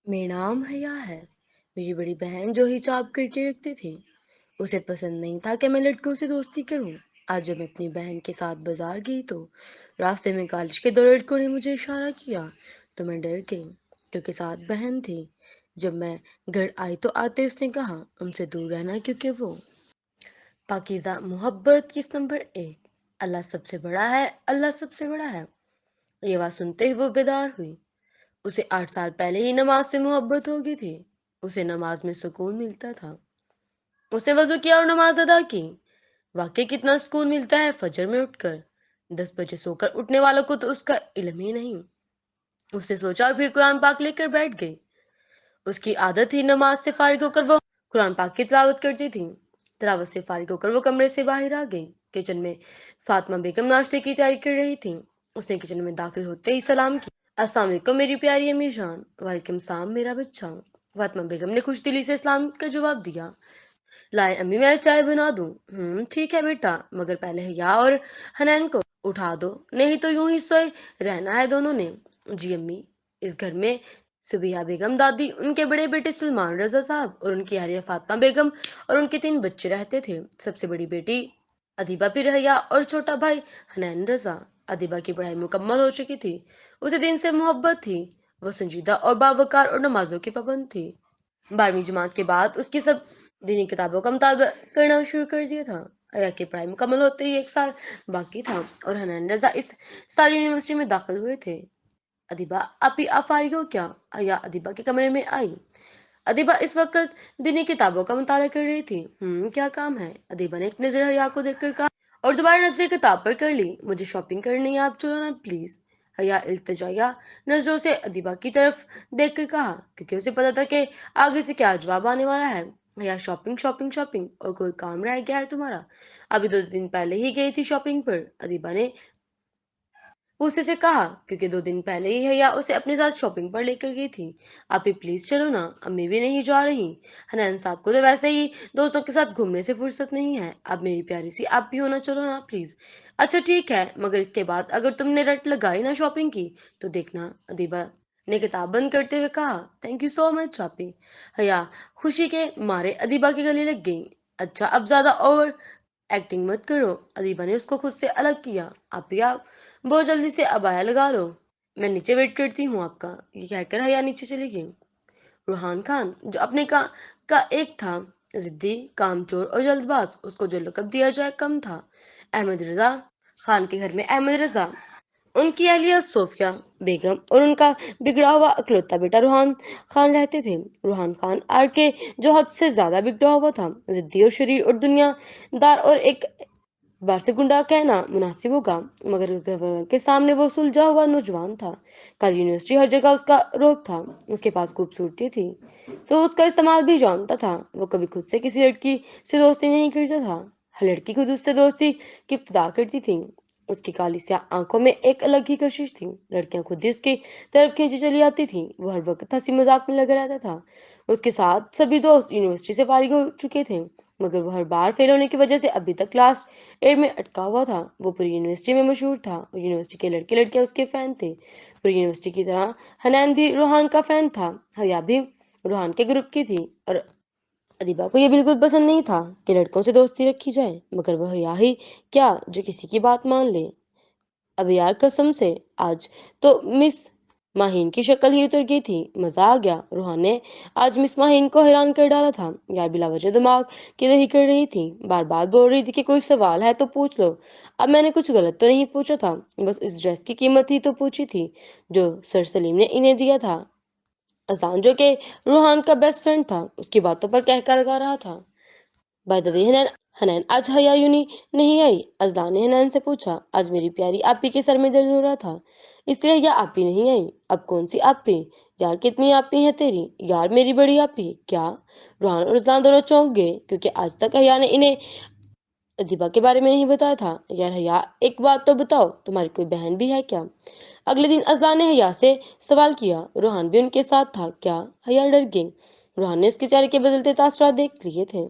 मेरा नाम हया है। मेरी बड़ी बहन जो हिजाब करके रखती थी, उसे पसंद नहीं था कि मैं लड़कों से दोस्ती करूं। आज जब मैं अपनी बहन के साथ बाजार गई तो रास्ते में कॉलेज के दो लड़कों ने मुझे इशारा किया, तो मैं डर गई क्योंकि साथ बहन थी। जब मैं घर आई तो आते उसने कहा उनसे दूर रहना क्योंकि वो पाकीज़ा मोहब्बत किस नंबर एक, अल्लाह सबसे बड़ा है, अल्लाह सबसे बड़ा है। ये बात सुनते ही वो बेदार हुई। उसे 8 साल पहले ही नमाज से मोहब्बत हो गई थी। उसे नमाज में सुकून मिलता था। उसे वजू किया और नमाज अदा की। वाकई कितना सुकून मिलता है फजर में उठकर। 10 बजे सोकर उठने वालों को तो उसका इल्म ही नहीं। उसने सोचा और फिर कुरान पाक लेकर बैठ गई। उसकी आदत थी नमाज से फारिग होकर वो कुरान पाक की तिलावत करती थी। तिलावत से फारिग होकर वो कमरे से बाहर आ गई। किचन में फातिमा बेगम नाश्ते की तैयारी कर रही थी। उसने किचन में दाखिल होते ही सलाम किया। अस्सलाम वालेकुम मेरी प्यारी अम्मी जान। वालेकुम सलाम मेरा बच्चा। फातिमा बेगम ने खुश दिली से सलाम का जवाब दिया। लाए अम्मी मैं चाय बना दूं? ठीक है बेटा, मगर पहले हिया और हनैन को उठा दो, नहीं तो यूं ही सोए रहना है दोनों ने। जी अम्मी। इस घर में सुबिया बेगम दादी, उनके बड़े बेटे सुलेमान रजा साहब और उनकी अहलिया फातिमा बेगम और उनके 3 बच्चे रहते थे। सबसे बड़ी बेटी अदीबा पीर हया और छोटा भाई हनैन रजा। अदीबा की पढ़ाई मुकम्मल हो चुकी थी। उसे दिन से मोहब्बत थी। वो संजीदा और बावकार और नमाजों की पाबंद थी। 12वीं जमात के बाद उसकी सब दीनी किताबों का मुतालबा करना शुरू कर दिया था। हया की पढ़ाई मुकम्मल होते ही 1 साल बाकी था और हनैन रजा इस साल यूनिवर्सिटी में दाखिल हुए थे। अदीबा आप ही फारिग हो क्या? हया अदीबा के कमरे में आई। अदीबा इस वक्त दीनी किताबों का मुताला कर रही थी। क्या काम है? अदीबा ने एक नजर हया को देखकर कहा और दोबारा नजरें किताब पर कर ली। मुझे शॉपिंग करनी है, आप चलो ना प्लीज। हया इल्तिजाया नजरों से अदीबा की तरफ देखकर कहा, क्योंकि उसे पता था कि आगे से क्या जवाब आने वाला है। हया शॉपिंग शॉपिंग शॉपिंग, और कोई काम रह गया है तुम्हारा? अभी 2 दिन पहले ही गई थी शॉपिंग पर, अदीबा ने उसे से कहा, क्योंकि 2 दिन पहले ही हया उसे अपने साथ शॉपिंग पर लेकर गई थी। आप ही प्लीज चलो ना, अम्मी भी नहीं जा रही। हनैन साहब को तो वैसे ही दोस्तों के साथ घूमने से फुर्सत नहीं है। अब मेरी प्यारी सी आप भी होना, चलो ना प्लीज। अच्छा ठीक है, मगर इसके बाद अगर तुमने रट लगाई ना शॉपिंग की तो देखना। अदीबा ने किताब बंद करते हुए कहा। थैंक यू सो मच चापी। हया खुशी के मारे अदीबा के गले लग गई। अच्छा अब ज्यादा ओवर एक्टिंग मत करो। अदीबा ने उसको खुद से अलग किया। आप बहुत जल्दी से अबाया लगा लो, मैं नीचे वेट करती हूँ आपका। ये कहकर हया नीचे चली गई। रूहान खान जो अपने का एक था, जिद्दी, कामचोर और जल्दबाज, उसको जो लकब दिया जाए कम था। अहमद रजा खान के घर में अहमद रजा, उनकी अहलिया सोफिया बेगम और उनका बिगड़ा हुआ इकलौता बेटा रूहान खान रहते थे। रूहान खान आर के जो हद से ज्यादा बिगड़ा हुआ था, जिद्दी और शरीर और दुनियादार, और एक बार से गुंडा कहना मुनासिब होगा, मगर के सामने वो सुलझा हुआ नौजवान था। कल यूनिवर्सिटी हर जगह उसका रोब था। उसके पास खूबसूरती थी तो उसका इस्तेमाल भी जानता था। वो कभी खुद से किसी लड़की से दोस्ती नहीं करता था, हर लड़की खुद उससे दोस्ती की इब्तिदा करती थी। उसकी काली स्याह आंखों में एक अलग ही कशिश थी। लड़कियां खुद ही उसकी तरफ खींची चली आती थी। वो हर वक्त हंसी मजाक में लगा रहता था। उसके साथ सभी दोस्त यूनिवर्सिटी से फारिग हो चुके थे, मगर वो हर बार फेल होने की वजह से अभी तक क्लास एयर में अटका हुआ था। वो पूरी यूनिवर्सिटी में मशहूर था और यूनिवर्सिटी के लड़के लड़कियां उसके फैन थे। पूरी यूनिवर्सिटी की तरह हनैन भी रूहान का फैन था। हया भी रूहान के ग्रुप की थी और अदीबा को ये बिल्कुल पसंद नहीं था कि लड़कों से दोस्ती रखी जाए, मगर वह हया ही क्या जो किसी की बात मान ले। अब यार कसम से आज तो मिस माहीन की शक्ल ही उतर गई थी। मजा आ गया। रूहान ने आज मिस माहीन को हैरान कर डाला था। यार बिला वजह दिमाग की दही कर रही थी। बार बार बोल रही थी कि कोई सवाल है तो पूछ लो। अब मैंने कुछ गलत तो नहीं पूछा था, बस इस ड्रेस की कीमत ही तो पूछी थी जो सर सलीम ने इन्हें दिया था। अजान जो कि रूहान का बेस्ट फ्रेंड था, उसकी बातों पर कहका लगा रहा था। बाय द वे हनैन, हनैन आज हया यूनी नहीं आई? अजलान ने हनैन से पूछा। आज मेरी प्यारी आपी के सर में दर्द हो रहा था, इसलिए या आपी नहीं आई। अब कौन सी आपी? यार कितनी आपी है तेरी? यार मेरी बड़ी आपी क्या? रुहान और अजलान दोनों चौंक गए, क्योंकि आज तक हया ने इन्हें अदीबा के बारे में नहीं बताया था। यार हया एक बात तो बताओ, तुम्हारी कोई बहन भी है क्या? अगले दिन अजलान ने हया से सवाल किया। रुहान भी उनके साथ था क्या? हया डर गई। रुहान ने उसके चेहरे के बदलते तासरात देख लिए थे।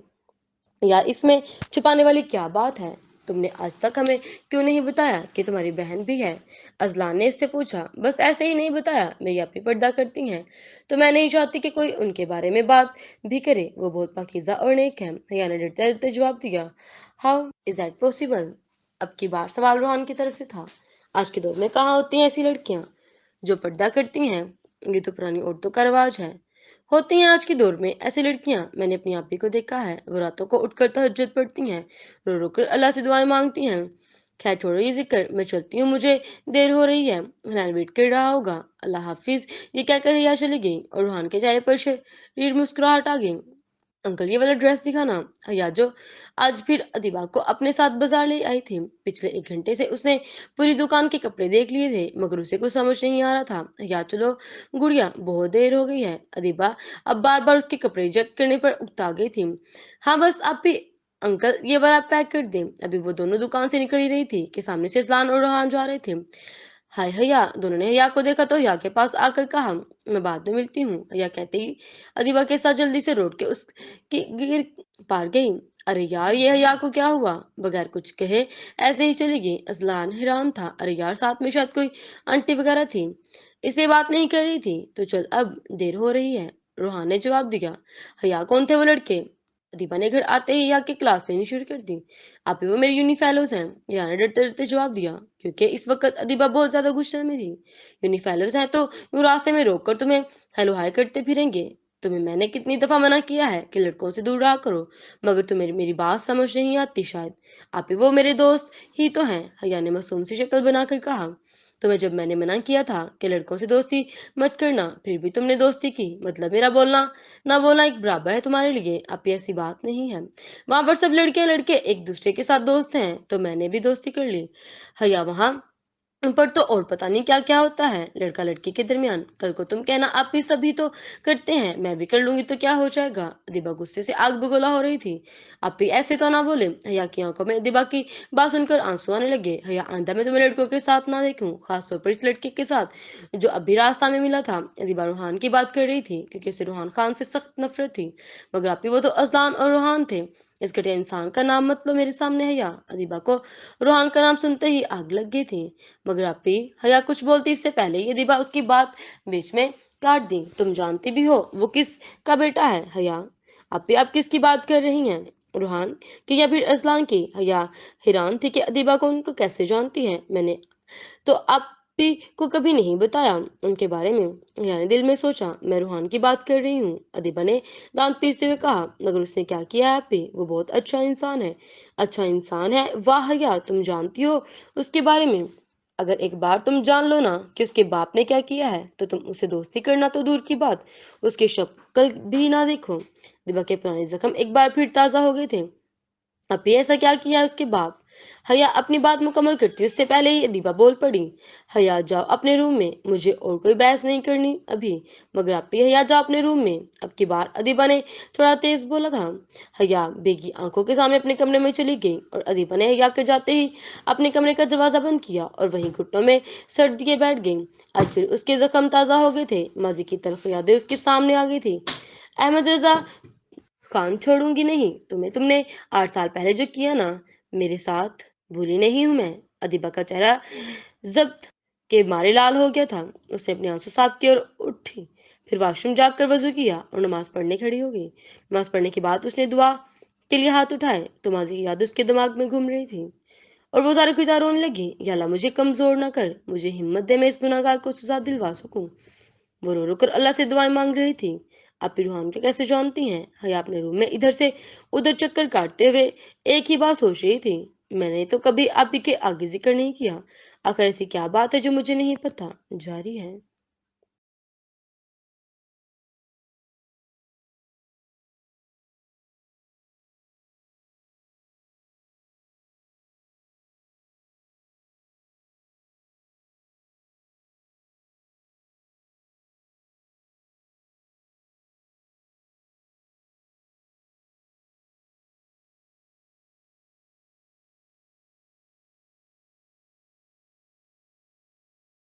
यार इसमें छुपाने वाली क्या बात है? तुमने आज तक हमें क्यों नहीं बताया कि तुम्हारी बहन भी है? अजलान ने इससे पूछा। बस ऐसे ही नहीं बताया, मेरी आपी पर्दा करती हैं, तो मैं नहीं चाहती कि कोई उनके बारे में बात भी करे। वो बहुत पाकीज़ा और नेक है, हया ने डरते डरते जवाब दिया। How is that possible? अब की बार सवाल रोहान की तरफ से था। आज के दौर में कहाँ होती हैं ऐसी लड़कियां जो पर्दा करती हैं? ये तो पुरानी औरतों का रिवाज है। होती हैं आज के दौर में ऐसी लड़कियां, मैंने अपनी आपी को देखा है, वो रातों को उठकर तहज्जुद पढ़ती हैं, रो रो कर अल्लाह से दुआएं मांगती हैं। खैर छोड़ो ये जिक्र, मैं चलती हूँ, मुझे देर हो रही है, हनान वेट कर रहा होगा। अल्लाह हाफिज, ये कहकर हिया चली गई और रूहान के चेहरे पर शरीर मुस्कुराहट आ गई। अंकल ये वाला ड्रेस दिखाना। या जो आज फिर अदिबा को अपने साथ बाजार ले आई थी। पिछले 1 घंटे से उसने पूरी दुकान के कपड़े देख लिए थे, मगर उसे कुछ समझ नहीं आ रहा था। या चलो गुड़िया, बहुत देर हो गई है। अदिबा अब बार बार उसके कपड़े चेक करने पर उकता गई थी। हाँ बस आप भी अंकल ये वाला पैक कर दें। अभी वो दोनों दुकान से निकल ही रही थी कि सामने से इस्लान और रोहान जा रहे थे। हाय हया, दोनों ने हया को देखा तो हया के पास आकर कहा, मैं बाद में मिलती हूँ। हया कहते ही अदिबा के साथ जल्दी से रोड के उस की गिर पार गई। अरे यार, ये हया को क्या हुआ? बगैर कुछ कहे ऐसे ही चली गई। अजलान हैरान था। अरे यार, साथ में शायद कोई आंटी वगैरह थी, इसलिए बात नहीं कर रही थी। तो चल, अब देर हो रही है, रोहान ने जवाब दिया। हया कौन थे वो लड़के? दीपा ने घर आते ही यहाँ की क्लास लेनी शुरू कर दी। आप ही वो मेरी यूनी फेलोज हैं, यहाँ ने डरते डरते जवाब दिया, क्योंकि इस वक्त अदीबा बहुत ज्यादा गुस्से में थी। यूनी फेलोज हैं तो यूं रास्ते में रोक कर तुम्हें हेलो हाय करते फिरेंगे? तुम्हें मैंने कितनी दफा मना किया है कि लड़कों से दूर रहा करो, मगर तुम्हें मेरी बात समझ नहीं आती शायद। आप ही वो मेरे दोस्त ही तो हैं, हया ने मासूम सी शक्ल बनाकर कहा। तुम्हें जब मैंने मना किया था कि लड़कों से दोस्ती मत करना, फिर भी तुमने दोस्ती की, मतलब मेरा बोलना ना बोलना एक बराबर है तुम्हारे लिए। अब ये ऐसी बात नहीं है, वहां पर सब लड़के लड़के एक दूसरे के साथ दोस्त हैं, तो मैंने भी दोस्ती कर ली। हया वहां पर तो और पता नहीं क्या क्या होता है लड़का लड़की के दरमियान। कल को तुम कहना आप भी सभी तो करते हैं, मैं भी कर लूंगी तो क्या हो जाएगा? दिबा गुस्से से आग बगोला हो रही थी। आप भी ऐसे तो ना बोले। हया की आंखों में दिबा की बात सुनकर आंसू आने लगे। हया, आंदा मैं तुम्हें लड़कों के साथ ना देखूं, खासतौर पर इस लड़के के साथ जो अभी रास्ता में मिला था। दिबा रूहान की बात कर रही थी, क्योंकि उसे रूहान खान से सख्त नफरत थी, मगर आप ही वो तो अजलान और रूहान थे। इस घटिया इंसान का नाम मत लो मेरे सामने। हया, अदीबा को रूहान का नाम सुनते ही आग लग गई थी, मगर अपी हया कुछ बोलती इससे पहले ही दिबा उसकी बात बीच में काट दी। तुम जानती भी हो वो किस का बेटा है? हया, अपी आप किसकी बात कर रही हैं? रूहान की या फिर असलान की? हया हैरान थी कि अदीबा को उनको कैसे जानती है। मैंने तो आपी को कभी नहीं बताया उनके बारे में। यानी दिल में सोचा, मैं रूहान की बात कर रही हूँ। अदीबा ने दांत पीसते हुए कहा, मगर उसने क्या किया है आपी? वो बहुत अच्छा इंसान है। अच्छा इंसान है? वाह हया, तुम जानती हो उसके बारे में? अगर एक बार तुम जान लो ना कि उसके बाप ने क्या किया है, तो तुम उसे दोस्ती करना तो दूर की बात, उसकी शक्ल भी ना देखो। दिबा के पुराने जख्म एक बार फिर ताजा हो गए थे। अभी ऐसा क्या किया है उसके बाप? हया अपनी बात मुकम्मल करती उससे पहले ही दीपा बोल पड़ी। हया जाओ अपने रूम में, मुझे और कोई बहस नहीं करनी अभी। मगर आप भी हया जाओ अपने रूम में। अब की बार अदीबा ने थोड़ा तेज बोला था। हया बेगी आंखों के सामने अपने कमरे में चली गई और अदीबा ने हया के जाते ही अपने कमरे का दरवाजा बंद किया और वहीं घुटनों में सर दिए बैठ गई। आज फिर उसके जख्म ताजा हो गए थे, माजी की तलख यादें उसके सामने आ गई थी। अहमद रजा, काम छोड़ूंगी नहीं तुम्हें, तुमने 8 साल पहले जो किया ना मेरे साथ, भूली नहीं हूं मैं। अदीबा का चेहरा जब्त के मारे लाल हो गया था। उसने अपने आंसू साफ किए और उठी, फिर वॉशरूम जाकर वजू किया और नमाज पढ़ने खड़ी हो गई। नमाज पढ़ने के बाद उसने दुआ के लिए हाथ उठाए तो माजी की याद उसके दिमाग में घूम रही थी और वो ज़ारा खुदा रोने लगी। या अल्लाह, मुझे कमजोर ना कर, मुझे हिम्मत दे, मैं इस गुनाहगार को सजा दिलवा सकूं। वो रो रो कर अल्लाह से दुआएं मांग रही थी। आप रूहान को कैसे जानती हैं? हया अपने रूम में इधर से उधर चक्कर काटते हुए एक ही बात सोच रही थी। मैंने तो कभी आप ही के आगे जिक्र नहीं किया, आखिर ऐसी क्या बात है जो मुझे नहीं पता? जारी है।